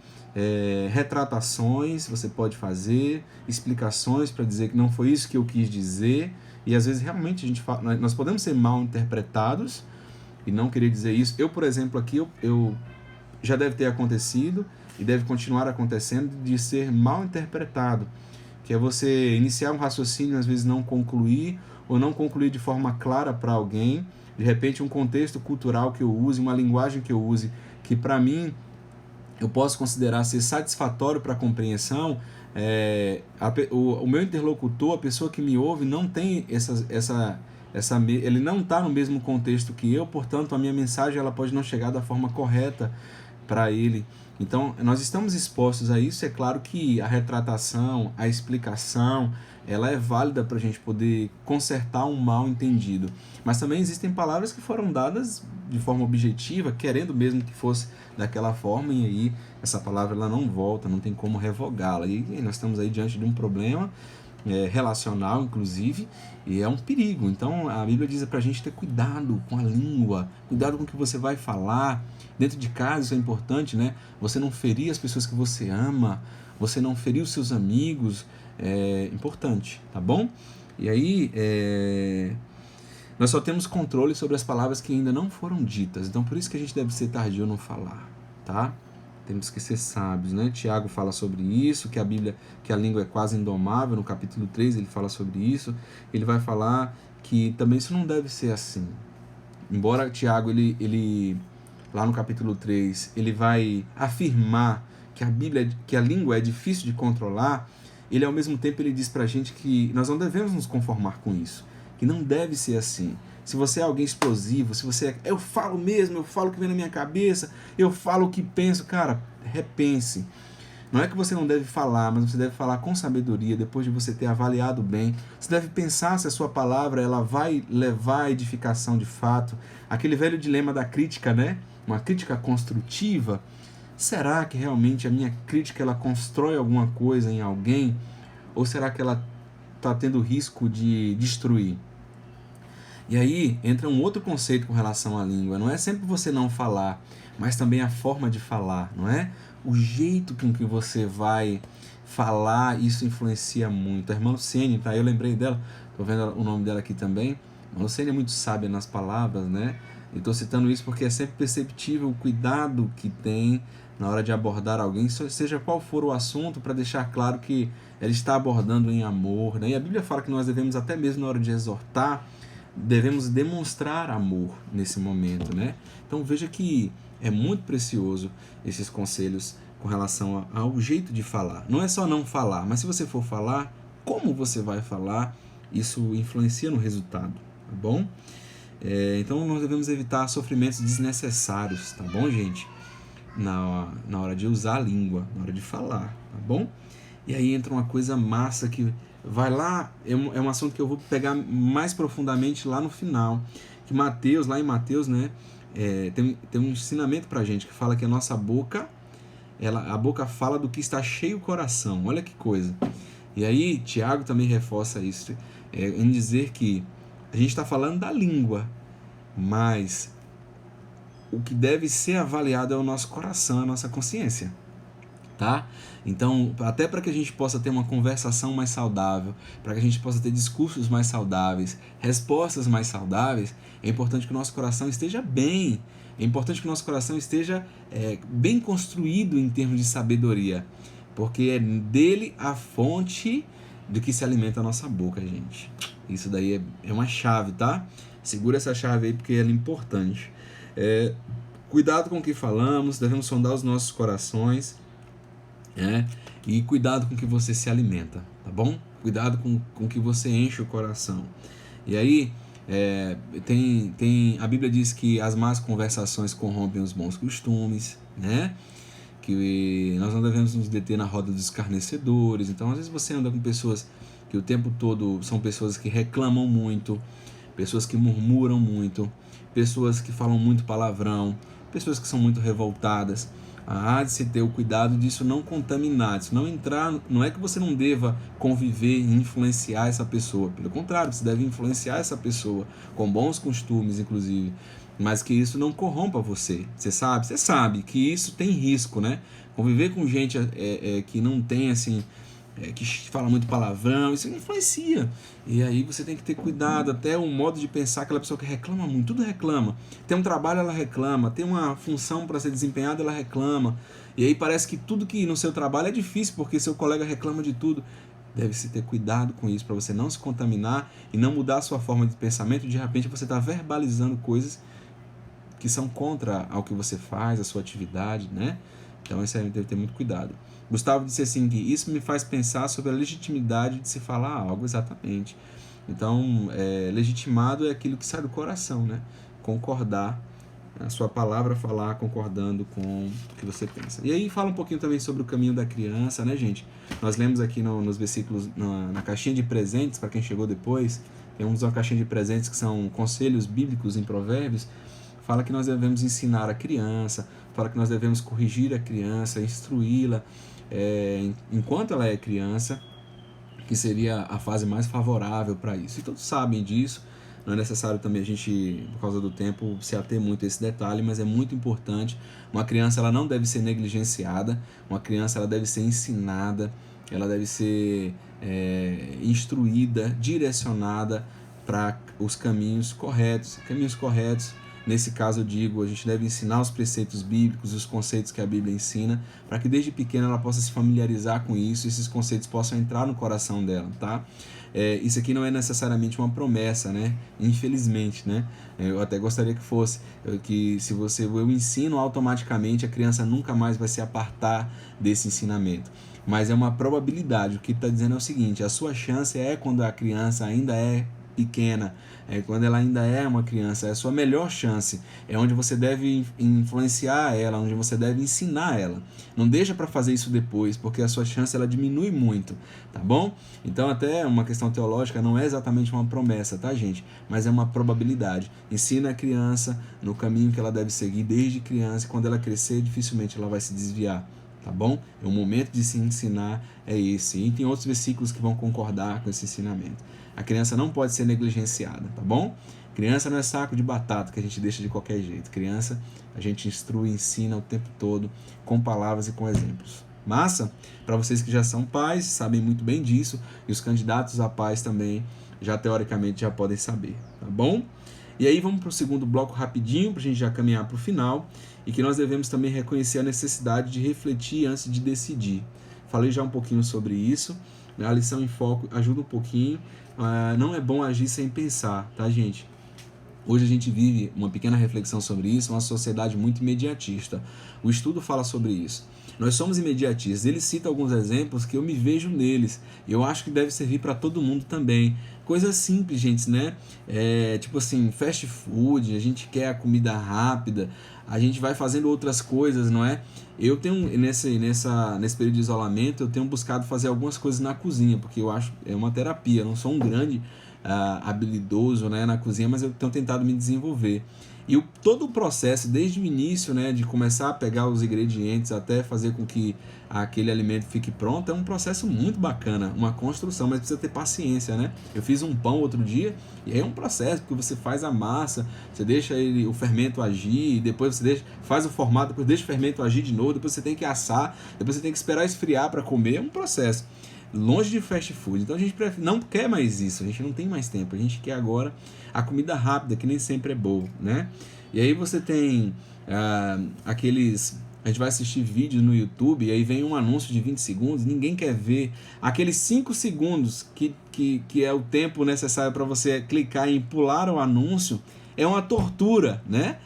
Retratações você pode fazer, explicações para dizer que não foi isso que eu quis dizer. E às vezes realmente nós podemos ser mal interpretados e não querer dizer isso. Eu, por exemplo, aqui eu já deve ter acontecido e deve continuar acontecendo de ser mal interpretado, que é você iniciar um raciocínio, às vezes não concluir, ou não concluir de forma clara para alguém, de repente um contexto cultural que eu use, uma linguagem que eu use, que para mim eu posso considerar ser satisfatório para a compreensão, o meu interlocutor, a pessoa que me ouve, não tem ele não está no mesmo contexto que eu, portanto a minha mensagem ela pode não chegar da forma correta para ele. Então nós estamos expostos a isso. É claro que a retratação, a explicação, ela é válida para a gente poder consertar um mal entendido, mas também existem palavras que foram dadas de forma objetiva, querendo mesmo que fosse daquela forma, e aí essa palavra ela não volta, não tem como revogá-la, e nós estamos aí diante de um problema relacional, inclusive, e é um perigo. Então a Bíblia diz para a gente ter cuidado com a língua, cuidado com o que você vai falar. Dentro de casa isso é importante, né? Você não ferir as pessoas que você ama, você não ferir os seus amigos, é importante, tá bom? E aí nós só temos controle sobre as palavras que ainda não foram ditas, então por isso que a gente deve ser tardio no falar, tá? Temos que ser sábios, né? Tiago fala sobre isso, que a língua é quase indomável, no capítulo 3 ele fala sobre isso. Ele vai falar que também isso não deve ser assim. Embora Tiago, ele lá no capítulo 3, ele vai afirmar que a língua é difícil de controlar, ele ao mesmo tempo ele diz pra gente que nós não devemos nos conformar com isso, que não deve ser assim. Se você é alguém explosivo, eu falo mesmo, eu falo o que vem na minha cabeça, eu falo o que penso, cara, repense. Não é que você não deve falar, mas você deve falar com sabedoria, depois de você ter avaliado bem. Você deve pensar se a sua palavra ela vai levar à edificação de fato. Aquele velho dilema da crítica, né? Uma crítica construtiva. Será que realmente a minha crítica ela constrói alguma coisa em alguém? Ou será que ela está tendo risco de destruir? E aí entra um outro conceito com relação à língua. Não é sempre você não falar, mas também a forma de falar, não é? O jeito com que você vai falar, isso influencia muito. A irmã Luciene, tá? Eu lembrei dela, tô vendo o nome dela aqui também. A Luciene é muito sábia nas palavras, né? E tô citando isso porque é sempre perceptível o cuidado que tem na hora de abordar alguém, seja qual for o assunto, para deixar claro que ela está abordando em amor, né? E a Bíblia fala que nós devemos até mesmo na hora de exortar, devemos demonstrar amor nesse momento, né? Então veja que é muito precioso esses conselhos com relação ao jeito de falar. Não é só não falar, mas se você for falar, como você vai falar, isso influencia no resultado, tá bom? Então nós devemos evitar sofrimentos desnecessários, tá bom, gente? Na hora de usar a língua, na hora de falar, tá bom? E aí entra uma coisa massa que vai lá, é um assunto que eu vou pegar mais profundamente lá no final, que Mateus, lá em Mateus, né, tem um ensinamento pra gente que fala que a nossa boca, a boca fala do que está cheio o coração, olha que coisa. E aí Tiago também reforça isso, em dizer que a gente está falando da língua, mas o que deve ser avaliado é o nosso coração, a nossa consciência, tá? Então, até para que a gente possa ter uma conversação mais saudável, para que a gente possa ter discursos mais saudáveis, respostas mais saudáveis, é importante que o nosso coração esteja bem, é importante que o nosso coração esteja bem construído em termos de sabedoria, porque é dele a fonte do que se alimenta a nossa boca, gente. Isso daí é uma chave, tá? Segura essa chave aí porque ela é importante. Cuidado com o que falamos, devemos sondar os nossos corações, e cuidado com o que você se alimenta, tá bom? Cuidado com o que você enche o coração. E aí, a Bíblia diz que as más conversações corrompem os bons costumes, né? Que nós não devemos nos deter na roda dos escarnecedores. Então, às vezes você anda com pessoas que o tempo todo são pessoas que reclamam muito, pessoas que murmuram muito, pessoas que falam muito palavrão, pessoas que são muito revoltadas. Há de se ter o cuidado disso não contaminar, disso não entrar. Não é que você não deva conviver e influenciar essa pessoa, pelo contrário, você deve influenciar essa pessoa com bons costumes, inclusive, mas que isso não corrompa você. Você sabe que isso tem risco, né? Conviver com gente que não tem assim, que fala muito palavrão, isso influencia. E aí você tem que ter cuidado, até o modo de pensar. Aquela pessoa que reclama muito, tudo reclama. Tem um trabalho, ela reclama. Tem uma função para ser desempenhada, ela reclama. E aí parece que tudo que no seu trabalho é difícil, porque seu colega reclama de tudo. Deve-se ter cuidado com isso, para você não se contaminar e não mudar a sua forma de pensamento. De repente você está verbalizando coisas que são contra ao que você faz, a sua atividade, né? Então isso aí deve ter muito cuidado. Gustavo disse assim que isso me faz pensar sobre a legitimidade de se falar algo, exatamente. Então, legitimado é aquilo que sai do coração, né? Concordar, a sua palavra falar concordando com o que você pensa. E aí fala um pouquinho também sobre o caminho da criança, né, gente? Nós lemos aqui nos versículos, na caixinha de presentes, para quem chegou depois, temos uma caixinha de presentes que são conselhos bíblicos em Provérbios. Fala que nós devemos ensinar a criança, fala que nós devemos corrigir a criança, instruí-la enquanto ela é criança, que seria a fase mais favorável para isso. E todos sabem disso, não é necessário também a gente, por causa do tempo, se ater muito a esse detalhe, mas é muito importante. Uma criança ela não deve ser negligenciada, uma criança ela deve ser ensinada, ela deve ser instruída, direcionada para os caminhos corretos. Nesse caso eu digo, a gente deve ensinar os preceitos bíblicos, os conceitos que a Bíblia ensina, para que desde pequena ela possa se familiarizar com isso e esses conceitos possam entrar no coração dela, tá? Isso aqui não é necessariamente uma promessa, né? Infelizmente, né? Eu até gostaria que fosse, que se eu ensino automaticamente, a criança nunca mais vai se apartar desse ensinamento. Mas é uma probabilidade, o que está dizendo é o seguinte, a sua chance é quando a criança ainda é pequena, quando ela ainda é uma criança, é a sua melhor chance, é onde você deve influenciar ela, onde você deve ensinar ela. Não deixa para fazer isso depois, porque a sua chance ela diminui muito, tá bom? Então até uma questão teológica não é exatamente uma promessa, tá, gente? Mas é uma probabilidade. Ensina a criança no caminho que ela deve seguir desde criança, e quando ela crescer, dificilmente ela vai se desviar. Tá bom? O momento de se ensinar é esse. E tem outros versículos que vão concordar com esse ensinamento. A criança não pode ser negligenciada, tá bom? Criança não é saco de batata que a gente deixa de qualquer jeito. Criança a gente instrui, ensina o tempo todo, com palavras e com exemplos. Massa? Para vocês que já são pais, sabem muito bem disso, e os candidatos a pais também, já teoricamente, já podem saber, tá bom? E aí vamos para o segundo bloco rapidinho, para a gente já caminhar para o final, e que nós devemos também reconhecer a necessidade de refletir antes de decidir. Falei já um pouquinho sobre isso, A lição em foco ajuda um pouquinho. Não é bom agir sem pensar, tá, gente? Hoje a gente vive uma pequena reflexão sobre isso, uma sociedade muito imediatista. O estudo fala sobre isso. Nós somos imediatistas. Ele cita alguns exemplos que eu me vejo neles. Eu acho que deve servir para todo mundo também. Coisas simples, gente, né? Tipo assim, fast food, a gente quer a comida rápida, a gente vai fazendo outras coisas, não é? Eu tenho, nesse período de isolamento, eu tenho buscado fazer algumas coisas na cozinha, porque eu acho é uma terapia. Eu não sou um grande habilidoso, né, na cozinha, mas eu tenho tentado me desenvolver. E todo o processo, desde o início, né, de começar a pegar os ingredientes até fazer com que aquele alimento fique pronto, é um processo muito bacana, uma construção, mas precisa ter paciência, né? Eu fiz um pão outro dia, e aí é um processo, porque você faz a massa, você deixa o fermento agir, depois você faz o formato, depois deixa o fermento agir de novo, depois você tem que assar, depois você tem que esperar esfriar para comer, é um processo. Longe de fast food. Então a gente não quer mais isso, a gente não tem mais tempo, a gente quer agora a comida rápida, que nem sempre é boa, né? E aí você tem aqueles... A gente vai assistir vídeos no YouTube e aí vem um anúncio de 20 segundos, ninguém quer ver aqueles 5 segundos que é o tempo necessário para você clicar em pular o anúncio, é uma tortura, né?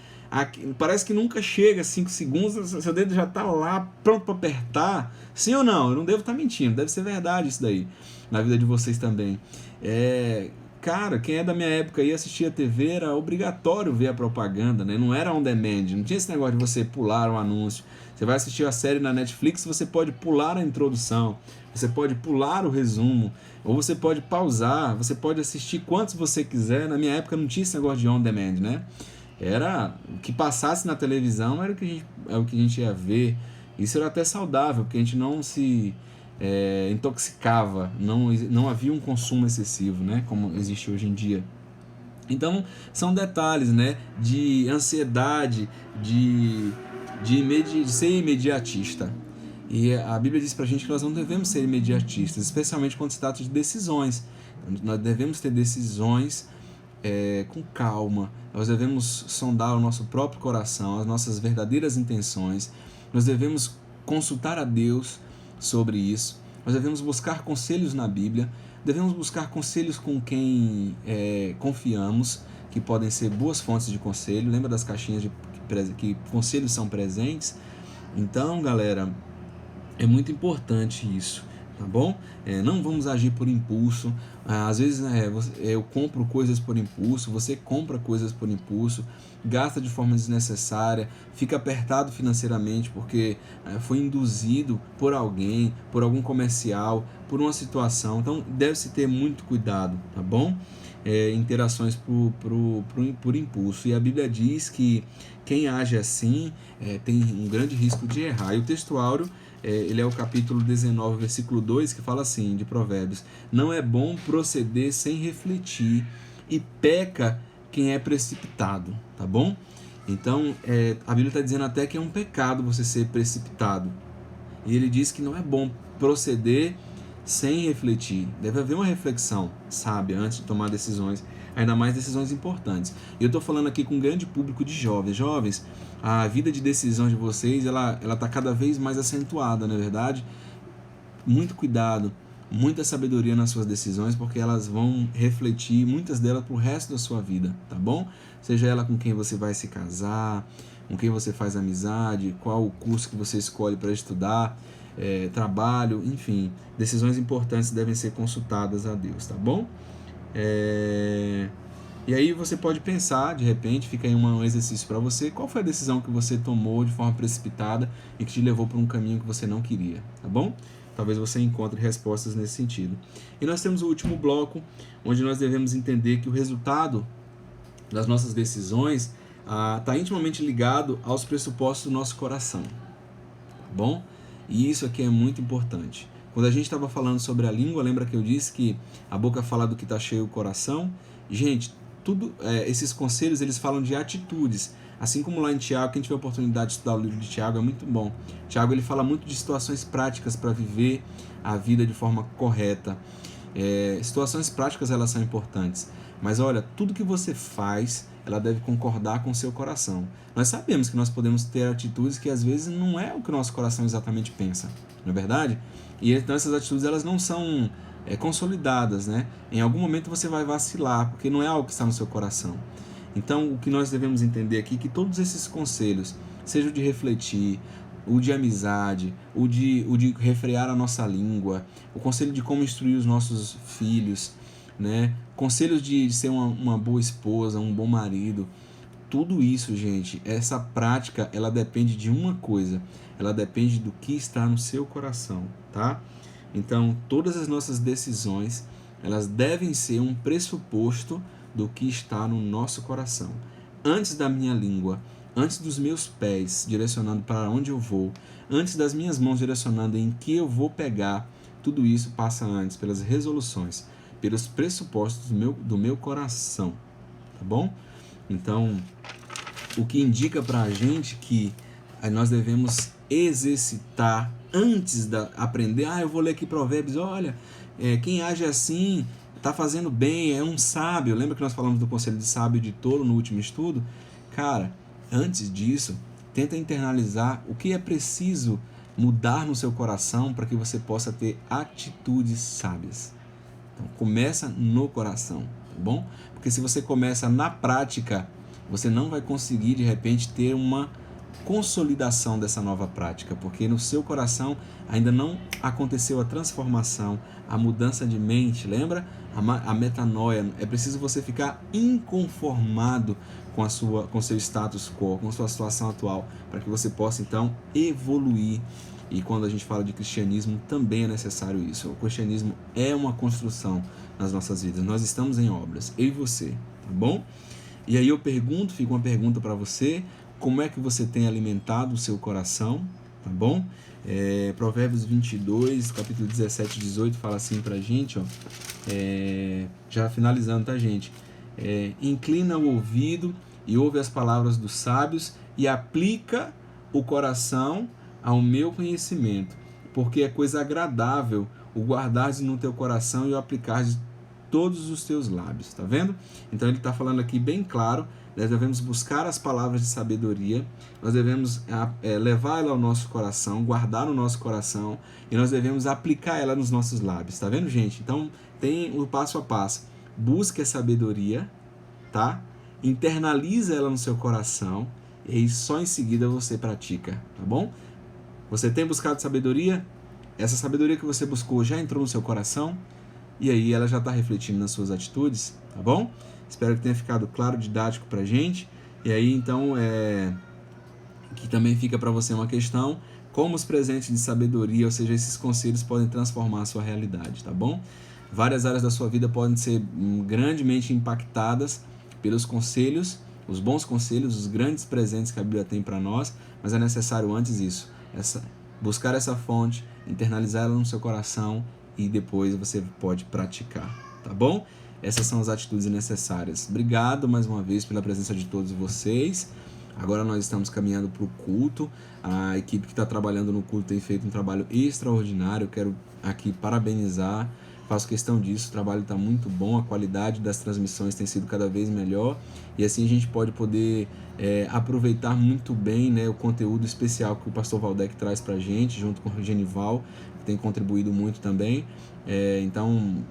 Parece que nunca chega 5 segundos, seu dedo já está lá pronto para apertar. Sim ou não? Eu não devo estar mentindo, deve ser verdade isso daí na vida de vocês também. Cara, quem é da minha época e assistia a TV, era obrigatório ver a propaganda, né? Não era on demand, não tinha esse negócio de você pular um anúncio. Você vai assistir a série na Netflix, você pode pular a introdução, você pode pular o resumo, ou você pode pausar, você pode assistir quantos você quiser. Na minha época não tinha esse negócio de on demand, né? Era o que passasse na televisão, era o que a gente ia ver. Isso era até saudável, porque a gente não se intoxicava, não havia um consumo excessivo, né, como existe hoje em dia. Então são detalhes, né, de ansiedade, de ser imediatista. E a Bíblia diz pra gente que nós não devemos ser imediatistas, especialmente quando se trata de decisões. Nós devemos ter decisões com calma, nós devemos sondar o nosso próprio coração, as nossas verdadeiras intenções, nós devemos consultar a Deus sobre isso, nós devemos buscar conselhos na Bíblia, devemos buscar conselhos com quem confiamos, que podem ser boas fontes de conselho. Lembra das caixinhas que conselhos são presentes? Então, galera, é muito importante isso, tá bom? Não vamos agir por impulso. Às vezes eu compro coisas por impulso, você compra coisas por impulso, gasta de forma desnecessária, fica apertado financeiramente porque foi induzido por alguém, por algum comercial, por uma situação. Então deve-se ter muito cuidado, tá bom? Interações por impulso. E a Bíblia diz que quem age assim tem um grande risco de errar. E o texto áureo, ele é o capítulo 19, versículo 2, que fala assim, de Provérbios: não é bom proceder sem refletir, e peca quem é precipitado, tá bom? Então, a Bíblia está dizendo até que é um pecado você ser precipitado. E ele diz que não é bom proceder sem refletir. Deve haver uma reflexão sábia antes de tomar decisões, ainda mais decisões importantes. E eu estou falando aqui com um grande público de jovens. Jovens, a vida de decisão de vocês, ela está cada vez mais acentuada, não é verdade? Muito cuidado, muita sabedoria nas suas decisões, porque elas vão refletir, muitas delas, para o resto da sua vida, tá bom? Seja ela com quem você vai se casar, com quem você faz amizade, qual o curso que você escolhe para estudar, trabalho, enfim, decisões importantes devem ser consultadas a Deus, tá bom? E aí você pode pensar, de repente, fica aí um exercício para você, qual foi a decisão que você tomou de forma precipitada e que te levou para um caminho que você não queria, tá bom? Talvez você encontre respostas nesse sentido. E nós temos o último bloco, onde nós devemos entender que o resultado das nossas decisões está intimamente ligado aos pressupostos do nosso coração, tá bom? E isso aqui é muito importante. Quando a gente estava falando sobre a língua, lembra que eu disse que a boca fala do que está cheio o coração? Gente, esses conselhos, eles falam de atitudes. Assim como lá em Tiago, quem tiver a oportunidade de estudar o livro de Tiago, é muito bom. Tiago, ele fala muito de situações práticas para viver a vida de forma correta. Situações práticas, elas são importantes, mas olha, tudo que você faz, ela deve concordar com o seu coração. Nós sabemos que nós podemos ter atitudes que às vezes não é o que o nosso coração exatamente pensa, não é verdade? E então essas atitudes, elas não são consolidadas, né? Em algum momento você vai vacilar, porque não é algo que está no seu coração. Então, o que nós devemos entender aqui é que todos esses conselhos, seja o de refletir, o de amizade, o de refrear a nossa língua, o conselho de como instruir os nossos filhos, né? Conselhos de ser uma boa esposa, um bom marido, tudo isso, gente, essa prática, ela depende de uma coisa, ela depende do que está no seu coração, tá? Então, todas as nossas decisões, elas devem ser um pressuposto do que está no nosso coração. Antes da minha língua, antes dos meus pés direcionando para onde eu vou, antes das minhas mãos direcionando em que eu vou pegar, tudo isso passa antes pelas resoluções, pelos pressupostos do meu coração, tá bom? Então, o que indica para a gente que nós devemos exercitar antes de aprender. Eu vou ler aqui Provérbios, olha, quem age assim está fazendo bem, é um sábio. Lembra que nós falamos do conselho de sábio e de tolo no último estudo? Cara, antes disso, tenta internalizar o que é preciso mudar no seu coração para que você possa ter atitudes sábias. Então, começa no coração, tá bom? Porque se você começa na prática, você não vai conseguir, de repente, ter uma consolidação dessa nova prática, porque no seu coração ainda não aconteceu a transformação, a mudança de mente, lembra? A metanoia. É preciso você ficar inconformado com seu status quo, com sua situação atual, para que você possa então evoluir. E quando a gente fala de cristianismo, também é necessário isso. O cristianismo é uma construção nas nossas vidas. Nós estamos em obras, eu e você, tá bom? E aí fica uma pergunta para você: como é que você tem alimentado o seu coração, tá bom? Provérbios 22, capítulo 17 e 18 fala assim pra gente, ó, já finalizando, tá, gente? Inclina o ouvido e ouve as palavras dos sábios e aplica o coração ao meu conhecimento, porque é coisa agradável o guardares no teu coração e o aplicares todos os teus lábios, tá vendo? Então ele está falando aqui bem claro, nós devemos buscar as palavras de sabedoria, nós devemos levar ela ao nosso coração, guardar no nosso coração, e nós devemos aplicar ela nos nossos lábios, tá vendo, gente? Então tem o passo a passo: busque a sabedoria, tá? Internaliza ela no seu coração, e aí só em seguida você pratica, tá bom? Você tem buscado sabedoria? Essa sabedoria que você buscou já entrou no seu coração? E aí ela já está refletindo nas suas atitudes, tá bom? Espero que tenha ficado claro, didático pra gente. E aí então, que também fica para você uma questão: como os presentes de sabedoria, ou seja, esses conselhos, podem transformar a sua realidade, tá bom? Várias áreas da sua vida podem ser grandemente impactadas pelos conselhos, os bons conselhos, os grandes presentes que a Bíblia tem para nós, mas é necessário antes isso, buscar essa fonte, internalizar ela no seu coração, e depois você pode praticar, tá bom? Essas são as atitudes necessárias. Obrigado mais uma vez pela presença de todos vocês. Agora nós estamos caminhando para o culto. A equipe que está trabalhando no culto tem feito um trabalho extraordinário. Eu quero aqui parabenizar, faço questão disso. O trabalho está muito bom, a qualidade das transmissões tem sido cada vez melhor, e assim a gente pode poder aproveitar muito bem, né, o conteúdo especial que o pastor Valdec traz para a gente, junto com o Genival, que tem contribuído muito também. Então,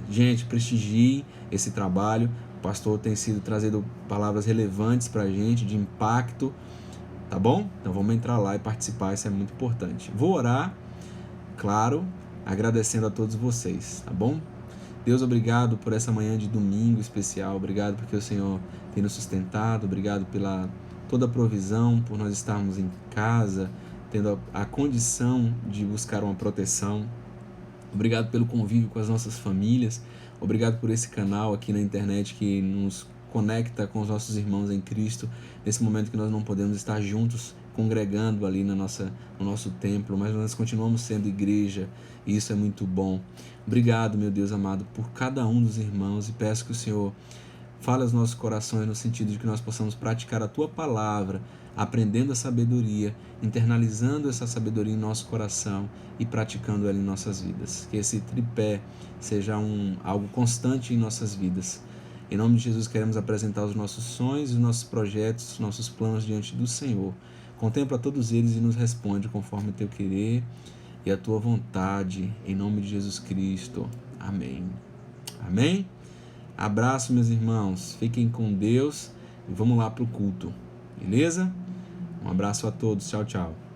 gente, prestigie esse trabalho. O pastor tem sido trazendo palavras relevantes para a gente, de impacto, tá bom? Então vamos entrar lá e participar, isso é muito importante. Vou orar, claro, agradecendo a todos vocês, tá bom? Deus, obrigado por essa manhã de domingo especial, obrigado porque o Senhor tem nos sustentado, obrigado pela toda a provisão, por nós estarmos em casa, tendo a condição de buscar uma proteção. Obrigado pelo convívio com as nossas famílias, obrigado por esse canal aqui na internet que nos conecta com os nossos irmãos em Cristo, nesse momento que nós não podemos estar juntos, congregando ali no nosso templo, mas nós continuamos sendo igreja, e isso é muito bom. Obrigado, meu Deus amado, por cada um dos irmãos, e peço que o Senhor fale aos nossos corações no sentido de que nós possamos praticar a Tua palavra, aprendendo a sabedoria, internalizando essa sabedoria em nosso coração e praticando ela em nossas vidas. Que esse tripé seja algo constante em nossas vidas. Em nome de Jesus, queremos apresentar os nossos sonhos, os nossos projetos, os nossos planos diante do Senhor. Contempla todos eles e nos responde conforme o teu querer e a tua vontade, em nome de Jesus Cristo. Amém. Amém? Abraço, meus irmãos. Fiquem com Deus e vamos lá para o culto. Beleza? Um abraço a todos. Tchau, tchau.